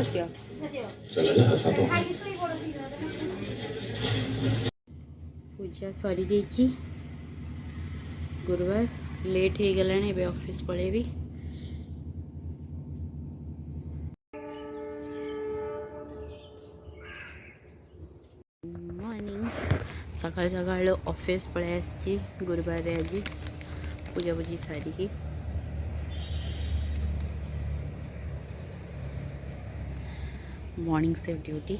बसियो पूजा सरी जाइए गुरुवार लेट हो गला ऑफिस पलैबी मॉर्निंग सकाल सकाल ऑफिस पलि आसी गुरुवार आज पूजा पूजी सारिकी मॉर्निंग शिफ्ट ड्यूटी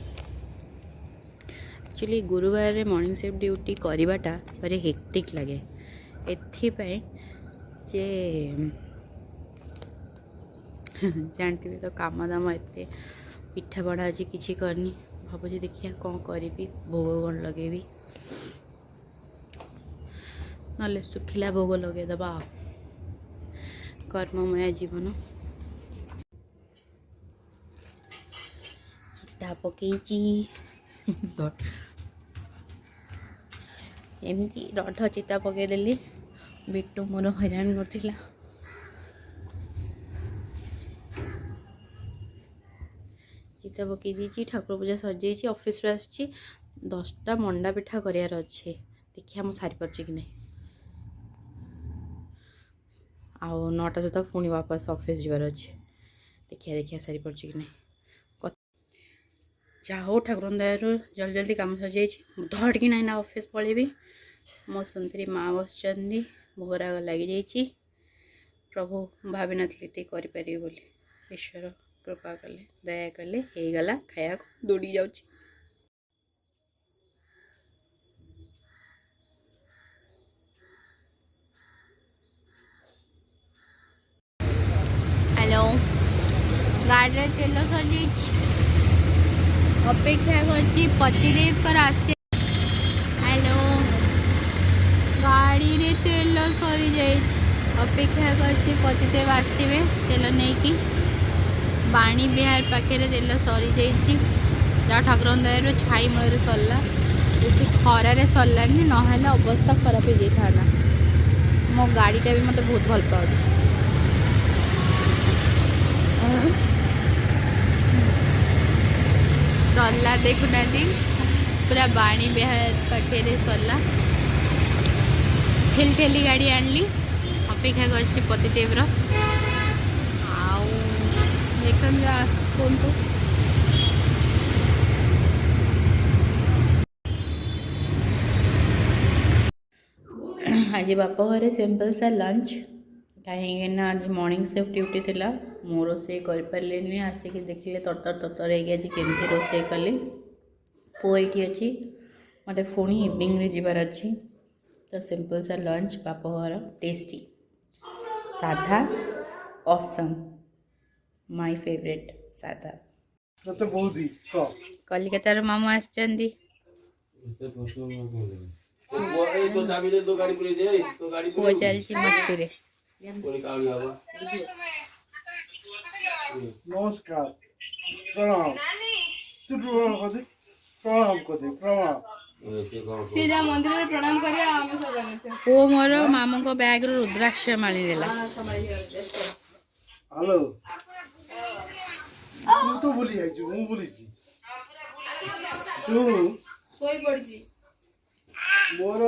एक्चुअली गुरुवार मॉर्निंग शिफ्ट ड्यूटी करवाटा भारी हेक्टिक लगे एथिपाई जे जानते तो काम दाम एत पिठा पढ़ा आज किसी करनी भावुँ देखिए कौन करी भोग कौन लगेबी ना सुखिला भोग लगेदबा कर्ममय जीवन चिता पकईची एमती रढ़ चिता पकईदेली बिट्टू मोर हैरान करथिला चिता पकई दी ठाकुर पूजा सजाई ऑफिस रे आसी 10टा मंडा पिठा करार अच्छे देखिए मुझे सारी पार्ची कि नहीं आउ 9टा सुधा पुणी वापस ऑफिस जीवार अच्छे देखिए सारी पार्ची कि नहीं जा हो ठाकुर दयारू जल्दी जल्दी कम सर धड़ कि ना ऑफिस पलैबी मो सुंदरी माँ बस भोगराग लगी प्रभु भावी नी करें बोली ईश्वर कृपा कले दया कले हो गला खाया दौड़ी जा हेलो गाड़ी तेल सजी अपेक्षा कर पतिदेव कर आसे हेलो गाड़ी रे तेल सरी जाइए अपेक्षा कर पतिदेव आसवे तेल नहीं कि बाणी बिहार पाखे तेल सरी जा ठाकुर दयार छाई मूल सरला बेसी खरार सरला ना अवस्था खराब हो जाता मो गाड़ीटा भी मत बहुत भल पाऊँ सरला देखुना पूरा बाणी बिहार पाखे सरला ठेली ठेली गाड़ी आणली अपेक्षा कर पतिदेवर देखते आसतु आज बाप घरे सिंपल सा लंच कहीं आज मॉर्निंग शिफ्ट ड्यूटी थिला मो रोसे कर आसिक देखिले तरतर तरतर आज केमती रोसे कली पुआ ये अच्छी मत पुणी इवनिंग रे जीवार अच्छी तो सिंपल सा लंच बाप घर टेस्टी साधा ऑसम माय फेवरेट साधा तो बहुत ही कलिकतार मामू आछंदी पुआ चलची मस्ती रे नमस्कार प्रणाम प्रणाम प्रणाम सीधा मंदिर में प्रणाम करिया हम सब जानते हैं ओ मोर मामू को बैग रो रुद्राक्ष माली देला हेलो तू तो बोली है जो मु बोली छी सुनु सोई पड़सी मोर